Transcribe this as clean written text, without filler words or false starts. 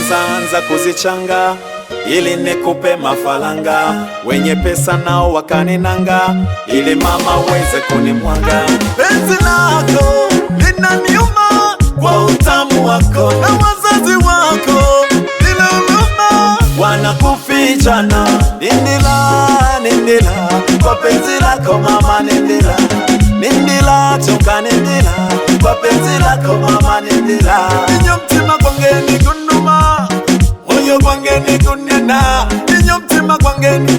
kwanza anza kuzichanga ili nikupe mafalanga, wenye pesa nao wakaninanga ili mama weze kunimwaga. Penzi lako linaniuma kwa utamu wako, na wazazi wako bila huruma wanakufichana. Nindila, nindila kwa penzi lako mama, nindila, nindila choka, nindila kwa penzi lako mama, nindila. Ninyo mtima kwange ni kunuma, moyo kwange ni kunena. Ninyo mtima kwange ni